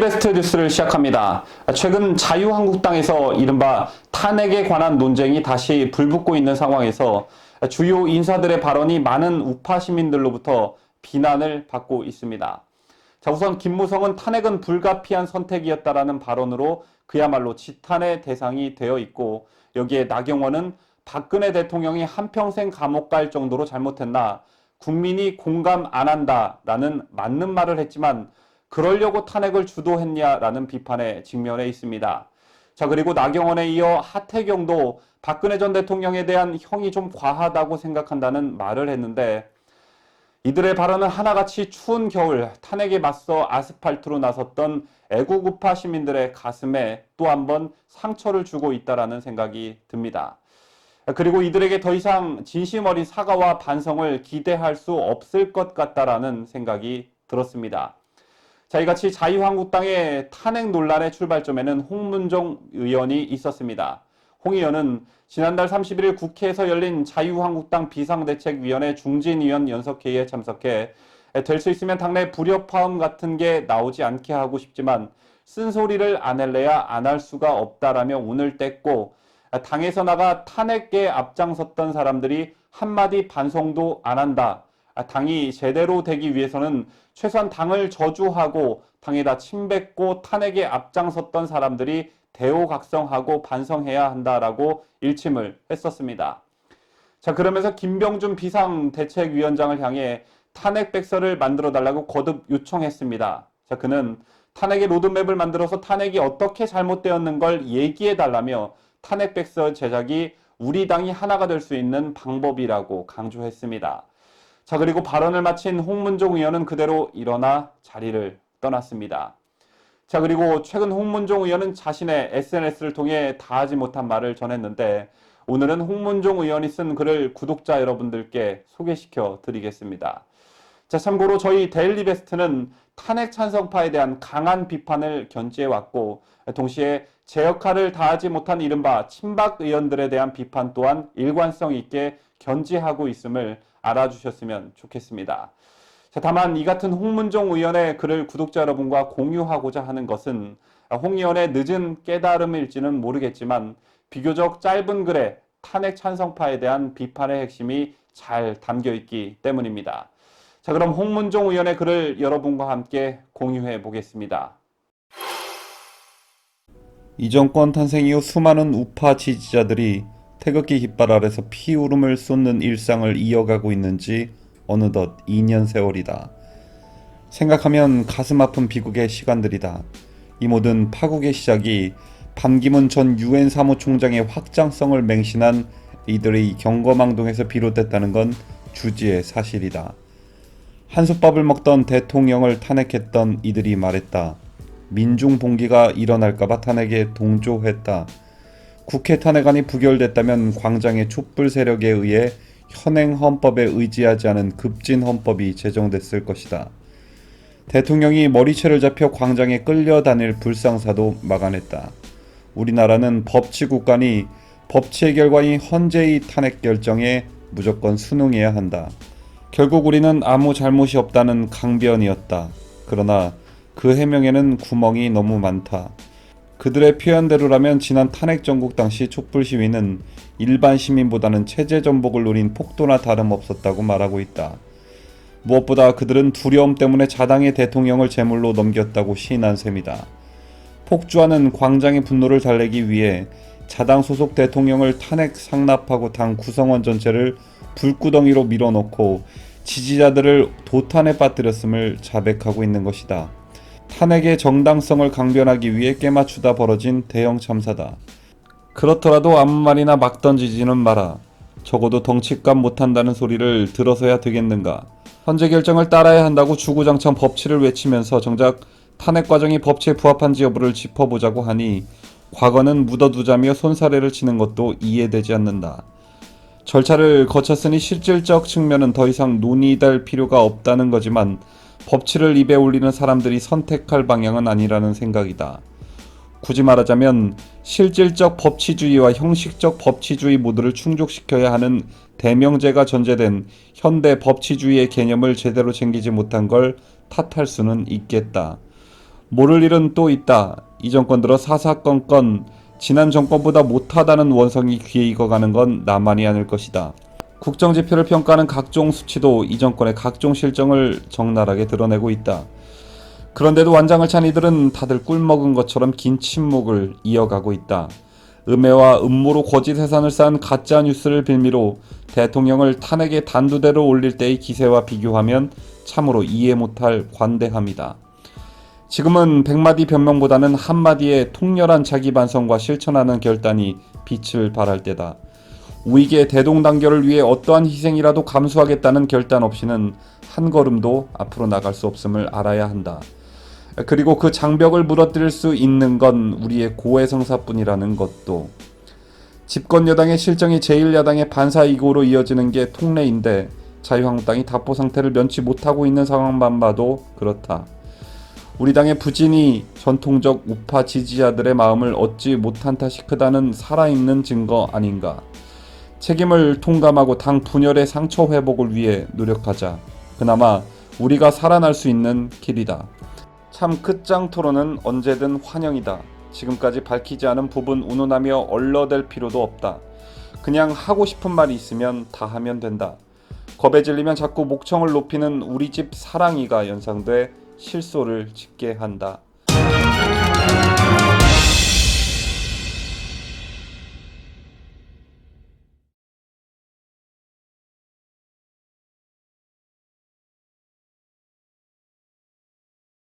데일리베스트 뉴스를 시작합니다. 최근 자유한국당에서 이른바 탄핵에 관한 논쟁이 다시 불붙고 있는 상황에서 주요 인사들의 발언이 많은 우파 시민들로부터 비난을 받고 있습니다. 자, 우선 김무성은 탄핵은 불가피한 선택이었다라는 발언으로 그야말로 지탄의 대상이 되어 있고, 여기에 나경원은 박근혜 대통령이 한평생 감옥 갈 정도로 잘못했나 국민이 공감 안 한다라는 맞는 말을 했지만 그러려고 탄핵을 주도했냐라는 비판에 직면해 있습니다. 자, 그리고 나경원에 이어 하태경도 박근혜 전 대통령에 대한 형이 좀 과하다고 생각한다는 말을 했는데, 이들의 발언은 하나같이 추운 겨울 탄핵에 맞서 아스팔트로 나섰던 애국 우파 시민들의 가슴에 또 한 번 상처를 주고 있다라는 생각이 듭니다. 그리고 이들에게 더 이상 진심 어린 사과와 반성을 기대할 수 없을 것 같다라는 생각이 들었습니다. 자, 이같이 자유한국당의 탄핵 논란의 출발점에는 홍문종 의원이 있었습니다. 홍 의원은 지난달 31일 국회에서 열린 자유한국당 비상대책위원회 중진위원 연석회의에 참석해 될 수 있으면 당내 불협화음 같은 게 나오지 않게 하고 싶지만 쓴소리를 안 할래야 안 할 수가 없다라며 운을 뗐고, 당에서 나가 탄핵에 앞장섰던 사람들이 한마디 반성도 안 한다. 당이 제대로 되기 위해서는 최소한 당을 저주하고 당에다 침뱉고 탄핵에 앞장섰던 사람들이 대오각성하고 반성해야 한다라고 일침을 했었습니다. 자, 그러면서 김병준 비상대책위원장을 향해 탄핵 백서를 만들어 달라고 거듭 요청했습니다. 자, 그는 탄핵의 로드맵을 만들어서 탄핵이 어떻게 잘못되었는 걸 얘기해 달라며 탄핵 백서 제작이 우리 당이 하나가 될 수 있는 방법이라고 강조했습니다. 자, 그리고 발언을 마친 홍문종 의원은 그대로 일어나 자리를 떠났습니다. 자, 그리고 최근 홍문종 의원은 자신의 SNS를 통해 다하지 못한 말을 전했는데, 오늘은 홍문종 의원이 쓴 글을 구독자 여러분들께 소개시켜 드리겠습니다. 자, 참고로 저희 데일리베스트는 탄핵 찬성파에 대한 강한 비판을 견지해왔고, 동시에 제 역할을 다하지 못한 이른바 친박 의원들에 대한 비판 또한 일관성 있게 견지하고 있음을 알아주셨으면 좋겠습니다. 자, 다만 이 같은 홍문종 의원의 글을 구독자 여러분과 공유하고자 하는 것은 홍 의원의 늦은 깨달음일지는 모르겠지만 비교적 짧은 글에 탄핵 찬성파에 대한 비판의 핵심이 잘 담겨 있기 때문입니다. 자, 그럼 홍문종 의원의 글을 여러분과 함께 공유해 보겠습니다. 이 정권 탄생 이후 수많은 우파 지지자들이 태극기 깃발 아래서 피울음을 쏟는 일상을 이어가고 있는지 어느덧 2년 세월이다. 생각하면 가슴 아픈 비극의 시간들이다. 이 모든 파국의 시작이 반기문 전 유엔 사무총장의 확장성을 맹신한 이들의 경거망동에서 비롯됐다는 건 주지의 사실이다. 한솥밥을 먹던 대통령을 탄핵했던 이들이 말했다. 민중 봉기가 일어날까봐 탄핵에 동조했다. 국회 탄핵안이 부결됐다면 광장의 촛불 세력에 의해 현행 헌법에 의지하지 않은 급진 헌법이 제정됐을 것이다. 대통령이 머리채를 잡혀 광장에 끌려다닐 불상사도 막아냈다. 우리나라는 법치국가니 법치의 결과인 헌재의 탄핵 결정에 무조건 순응해야 한다. 결국 우리는 아무 잘못이 없다는 강변이었다. 그러나 그 해명에는 구멍이 너무 많다. 그들의 표현대로라면 지난 탄핵 정국 당시 촛불 시위는 일반 시민보다는 체제 전복을 노린 폭도나 다름없었다고 말하고 있다. 무엇보다 그들은 두려움 때문에 자당의 대통령을 제물로 넘겼다고 시인한 셈이다. 폭주하는 광장의 분노를 달래기 위해 자당 소속 대통령을 탄핵 상납하고 당 구성원 전체를 불구덩이로 밀어넣고 지지자들을 도탄에 빠뜨렸음을 자백하고 있는 것이다. 탄핵의 정당성을 강변하기 위해 깨맞추다 벌어진 대형 참사다. 그렇더라도 아무 말이나 막 던지지는 마라. 적어도 덩칫값 못한다는 소리를 들어서야 되겠는가. 헌재 결정을 따라야 한다고 주구장창 법치를 외치면서 정작 탄핵 과정이 법치에 부합한지 여부를 짚어보자고 하니 과거는 묻어두자며 손사래를 치는 것도 이해되지 않는다. 절차를 거쳤으니 실질적 측면은 더 이상 논의될 필요가 없다는 거지만 법치를 입에 올리는 사람들이 선택할 방향은 아니라는 생각이다. 굳이 말하자면 실질적 법치주의와 형식적 법치주의 모두를 충족시켜야 하는 대명제가 전제된 현대 법치주의의 개념을 제대로 챙기지 못한 걸 탓할 수는 있겠다. 모를 일은 또 있다. 이 정권 들어 사사건건 지난 정권보다 못하다는 원성이 귀에 익어가는 건 나만이 아닐 것이다. 국정지표를 평가하는 각종 수치도 이 정권의 각종 실정을 적나라하게 드러내고 있다. 그런데도 완장을 찬 이들은 다들 꿀먹은 것처럼 긴 침묵을 이어가고 있다. 음해와 음모로 거짓 해산을 쌓은 가짜 뉴스를 빌미로 대통령을 탄핵의 단두대로 올릴 때의 기세와 비교하면 참으로 이해 못할 관대함이다. 지금은 100마디 변명보다는 한마디의 통렬한 자기 반성과 실천하는 결단이 빛을 발할 때다. 우익의 대동단결을 위해 어떠한 희생이라도 감수하겠다는 결단 없이는 한 걸음도 앞으로 나갈 수 없음을 알아야 한다. 그리고 그 장벽을 무너뜨릴 수 있는 건 우리의 고해성사뿐이라는 것도. 집권 여당의 실정이 제1야당의 반사이고로 이어지는 게 통례인데 자유한국당이 답보 상태를 면치 못하고 있는 상황만 봐도 그렇다. 우리 당의 부진이 전통적 우파 지지자들의 마음을 얻지 못한 탓이 크다는 살아있는 증거 아닌가. 책임을 통감하고 당 분열의 상처 회복을 위해 노력하자. 그나마 우리가 살아날 수 있는 길이다. 참 끝장 토론은 언제든 환영이다. 지금까지 밝히지 않은 부분 운운하며 얼러댈 필요도 없다. 그냥 하고 싶은 말이 있으면 다 하면 된다. 겁에 질리면 자꾸 목청을 높이는 우리 집 사랑이가 연상돼 실소를 짓게 한다.